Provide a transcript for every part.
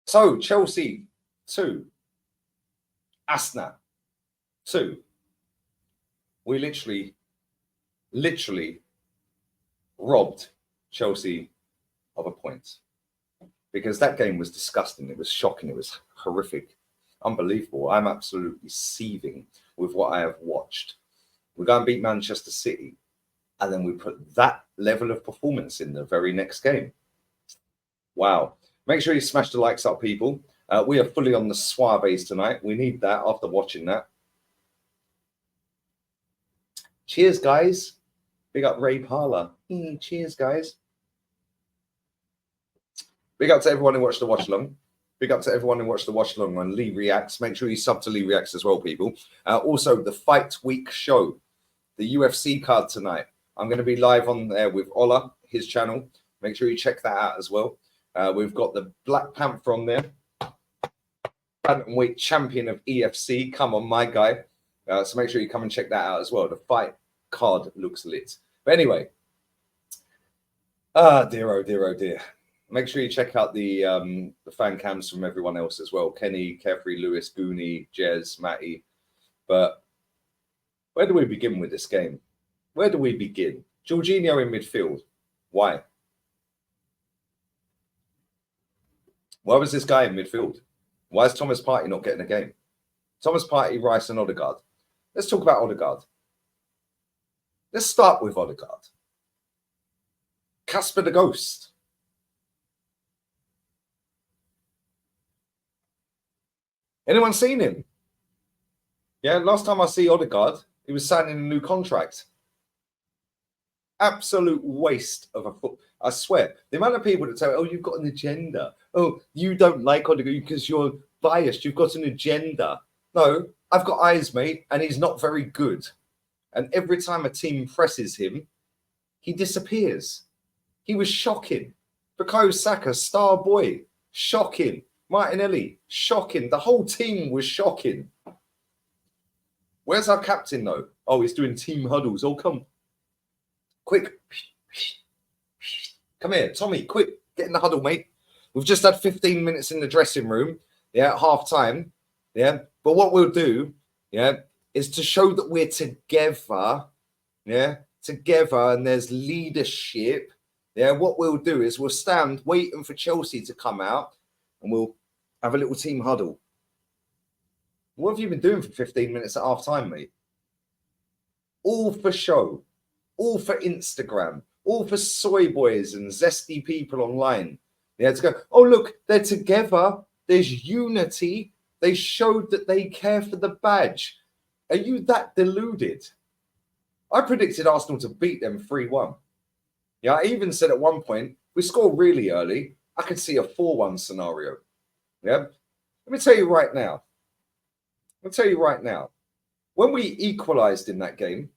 So Chelsea 2, Arsenal 2. We literally robbed Chelsea of a point because that game was disgusting. It was shocking. It was horrific, unbelievable. I'm absolutely seething with what I have watched. We go and beat Manchester City, and then we put that level of performance in the very next game. Wow. Make sure you smash the likes up, people. We are fully on the Suaves tonight. We need that after watching that. Cheers, guys. Big up Ray Parler. Cheers, guys. Big up to everyone who watched the watch along. Big up to everyone who watched the watch along on Lee Reacts. Make sure you sub to Lee Reacts as well, people. Also, the Fight Week show, the UFC card tonight. I'm going to be live on there with Ola, his channel. Make sure you check that out as well. We've got the Black Panther on there. Bantamweight champion of EFC. Come on, my guy. So make sure you come and check that out as well. The fight card looks lit. But anyway. Dear, oh dear, oh dear. Make sure you check out the fan cams from everyone else as well. Kenny, Carefree, Lewis, Goonie, Jez, Matty. But where do we begin with this game? Where do we begin? Jorginho in midfield. Why? Why was this guy in midfield? Why is Thomas Partey not getting a game? Thomas Partey, Rice, and Odegaard. Let's talk about Odegaard. Let's start with Odegaard. Casper the Ghost. Anyone seen him? Yeah, last time I see Odegaard, he was signing a new contract. Absolute waste of a foot. I swear, the amount of people that say, oh, you've got an agenda. Oh, you don't like Odegaard because you're biased. You've got an agenda. No, I've got eyes, mate, and he's not very good. And every time a team presses him, he disappears. He was shocking. Bukayo Saka, star boy, shocking. Martinelli, shocking. The whole team was shocking. Where's our captain, though? Oh, he's doing team huddles. Oh, come. Quick. Come here, Tommy, quick. Get in the huddle, mate. We've just had 15 minutes in the dressing room, yeah, at half time, yeah. But what we'll do, yeah, is to show that we're together, yeah, together, and there's leadership, yeah. What we'll do is we'll stand waiting for Chelsea to come out, and we'll have a little team huddle. What have you been doing for 15 minutes at half time, mate? All for show, all for Instagram, all for soy boys and zesty people online. They had to go, oh, look, they're together. There's unity. They showed that they care for the badge. Are you that deluded? I predicted Arsenal to beat them 3-1. Yeah, I even said at one point, we score really early, I could see a 4-1 scenario. Yeah. Let me tell you right now. When we equalised in that game,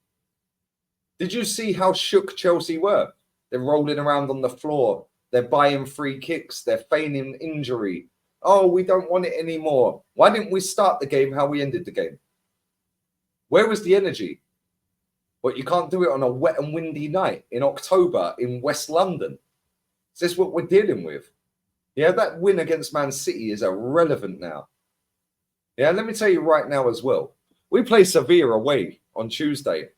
did you see how shook Chelsea were? They're rolling around on the floor. They're buying free kicks. They're feigning injury. Oh, we don't want it anymore. Why didn't we start the game how we ended the game? Where was the energy? But you can't do it on a wet and windy night in October in West London. Is this what we're dealing with? Yeah, that win against Man City is irrelevant now. Yeah, let me tell you right now as well. We play Sevilla away on Tuesday.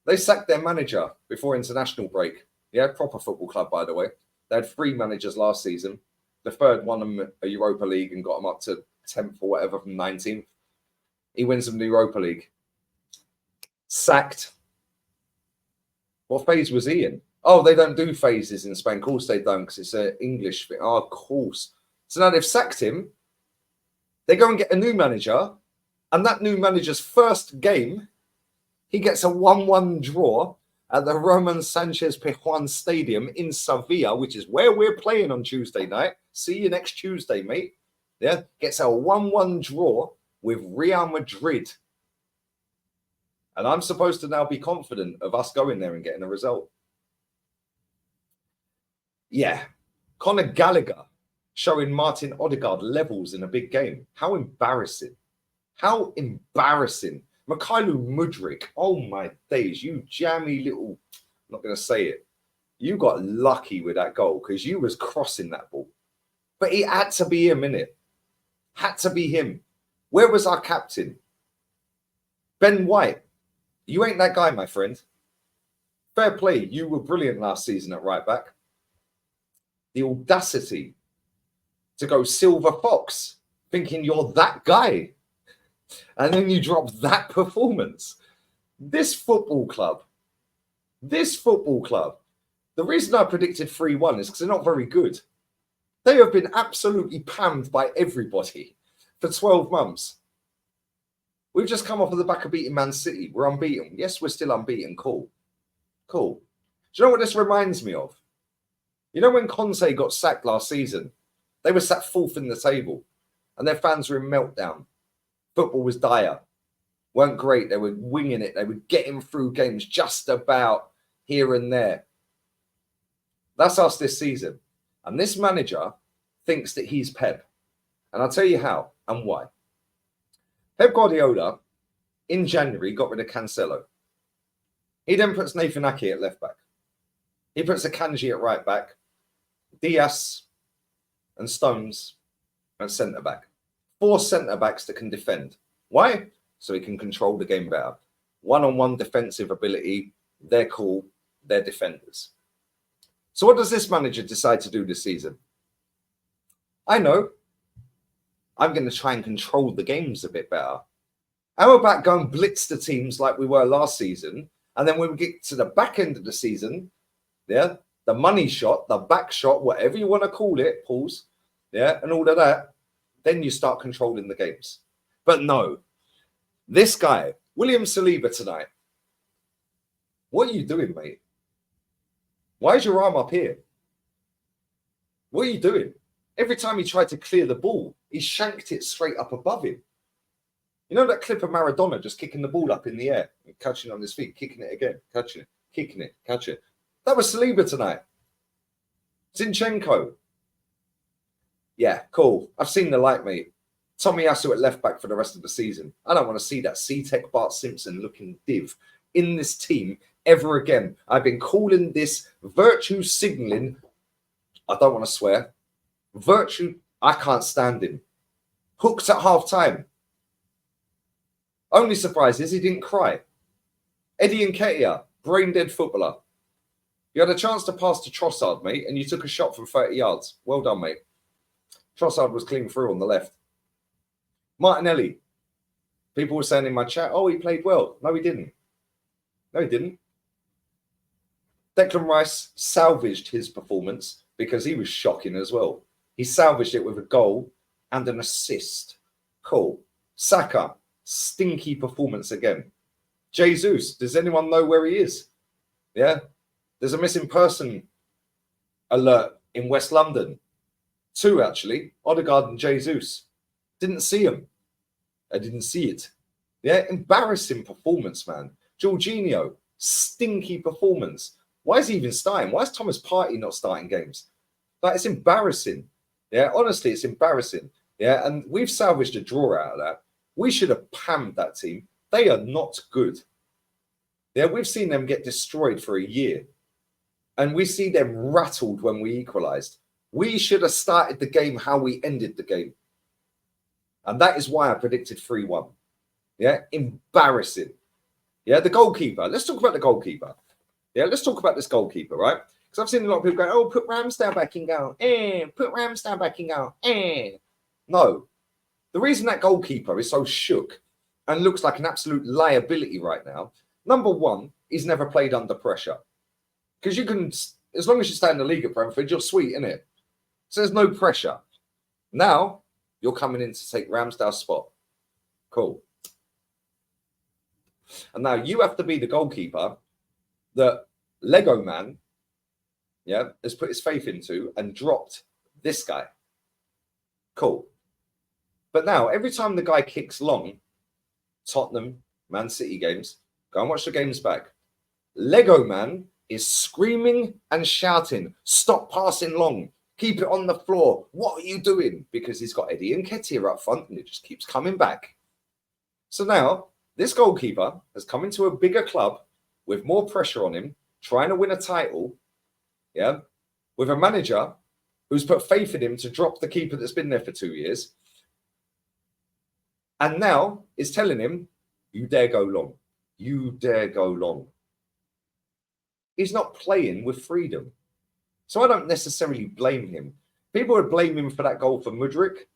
They sacked their manager before international break. Yeah, proper football club, by the way. They had 3 managers last season. The third won them a Europa League and got them up to 10th or whatever from 19th. He wins them the Europa League. Sacked. What phase was he in? Oh, they don't do phases in Spain. Of course they don't, because it's an English thing. Oh, of course. So now they've sacked him. They go and get a new manager. And that new manager's first game, he gets a 1-1 draw at the Roman Sanchez Pizjuan Stadium in Sevilla, which is where we're playing on Tuesday night. See you next Tuesday, mate. Yeah, gets a 1-1 draw with Real Madrid. And I'm supposed to now be confident of us going there and getting a result. Yeah, Conor Gallagher showing Martin Odegaard levels in a big game. How embarrassing. How embarrassing. Mikhailo Mudryk, oh my days, you jammy little, I'm not going to say it. You got lucky with that goal because you was crossing that ball. But he had to be him, innit? Had to be him. Where was our captain? Ben White. You ain't that guy, my friend. Fair play. You were brilliant last season at right back. The audacity to go Silver Fox, thinking you're that guy. And then you drop that performance. This football club, the reason I predicted 3-1 is because they're not very good. They have been absolutely pammed by everybody for 12 months. We've just come off of the back of beating Man City. We're unbeaten. Yes, we're still unbeaten. Cool. Do you know what this reminds me of? You know when Conte got sacked last season? They were sat fourth in the table and their fans were in meltdown. Football was dire. Weren't great. They were winging it. They were getting through games just about here and there. That's us this season. And this manager thinks that he's Pep. And I'll tell you how and why. Pep Guardiola, in January, got rid of Cancelo. He then puts Nathan Ake at left back. He puts Akanji at right back. Diaz and Stones at centre back. 4 centre backs that can defend. Why? So he can control the game better. One-on-one defensive ability. They're cool. They're defenders. So what does this manager decide to do this season? I know. I'm going to try and control the games a bit better. How about going blitz the teams like we were last season? And then when we get to the back end of the season, yeah, the money shot, the back shot, whatever you want to call it, pause, yeah, and all of that, then you start controlling the games. But no, this guy, William Saliba tonight, what are you doing, mate? Why is your arm up here? What are you doing? Every time he tried to clear the ball, he shanked it straight up above him. You know that clip of Maradona just kicking the ball up in the air, and catching it on his feet, kicking it again, catching it, kicking it, catch it. That was Saliba tonight. Zinchenko. Yeah, cool. I've seen the light, mate. Tomiyasu at left back for the rest of the season. I don't want to see that C-Tech Bart Simpson looking div in this team ever again. I've been calling this virtue signalling. I don't want to swear. Virtue, I can't stand him. Hooked at half time. Only surprise is he didn't cry. Eddie Nketiah, brain dead footballer. You had a chance to pass to Trossard, mate, and you took a shot from 30 yards. Well done, mate. Trossard was clean through on the left. Martinelli. People were saying in my chat, oh, he played well. No, he didn't. No, he didn't. Declan Rice salvaged his performance because he was shocking as well. He salvaged it with a goal and an assist. Cool. Saka, stinky performance again. Jesus, does anyone know where he is? Yeah. There's a missing person alert in West London. 2, actually. Odegaard and Jesus. Didn't see him. I didn't see it. Yeah, embarrassing performance, man. Jorginho, stinky performance. Why is he even starting? Why is Thomas Partey not starting games? Like, it's embarrassing. Yeah, honestly, it's embarrassing. Yeah, and we've salvaged a draw out of that. We should have pammed that team. They are not good. Yeah, we've seen them get destroyed for a year. And we see them rattled when we equalised. We should have started the game how we ended the game. And that is why I predicted 3-1. Yeah, embarrassing. Yeah, the goalkeeper. Let's talk about the goalkeeper. Yeah, let's talk about this goalkeeper, right? Because I've seen a lot of people go, oh, put Ramsdale back in goal. Put Ramsdale back in goal. No. The reason that goalkeeper is so shook and looks like an absolute liability right now, number one, he's never played under pressure. Because you can, as long as you stay in the league at Brentford, you're sweet, innit? So there's no pressure. Now, you're coming in to take Ramsdale's spot. Cool. And now you have to be the goalkeeper that Lego Man, yeah, has put his faith into and dropped this guy. Cool. But now, every time the guy kicks long, Tottenham, Man City games, go and watch the games back. Lego Man is screaming and shouting, stop passing long, keep it on the floor. What are you doing? Because he's got Eddie Nketiah up front and it just keeps coming back. So now, this goalkeeper has come into a bigger club with more pressure on him, trying to win a title, yeah, with a manager who's put faith in him to drop the keeper that's been there for 2 years, and now is telling him, you dare go long. You dare go long. He's not playing with freedom. So I don't necessarily blame him. People would blame him for that goal for Mudryk.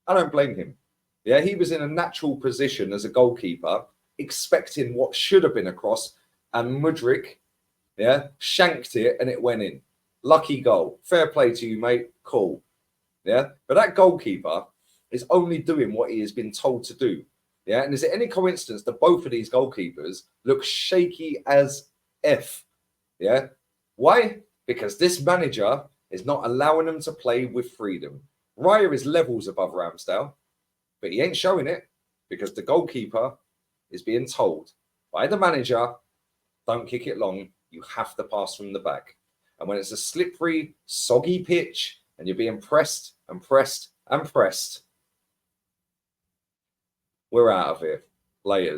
I don't blame him. Yeah, he was in a natural position as a goalkeeper, expecting what should have been a cross, and Mudryk, yeah, shanked it and it went in. Lucky goal. Fair play to you, mate. Cool. Yeah, but that goalkeeper is only doing what he has been told to do. Yeah, and is it any coincidence that both of these goalkeepers look shaky as F? Yeah, why? Because this manager is not allowing them to play with freedom. Raya is levels above Ramsdale, but he ain't showing it because the goalkeeper is being told by the manager, don't kick it long, you have to pass from the back. And when it's a slippery, soggy pitch and you're being pressed and pressed and pressed, we're out of here. Later.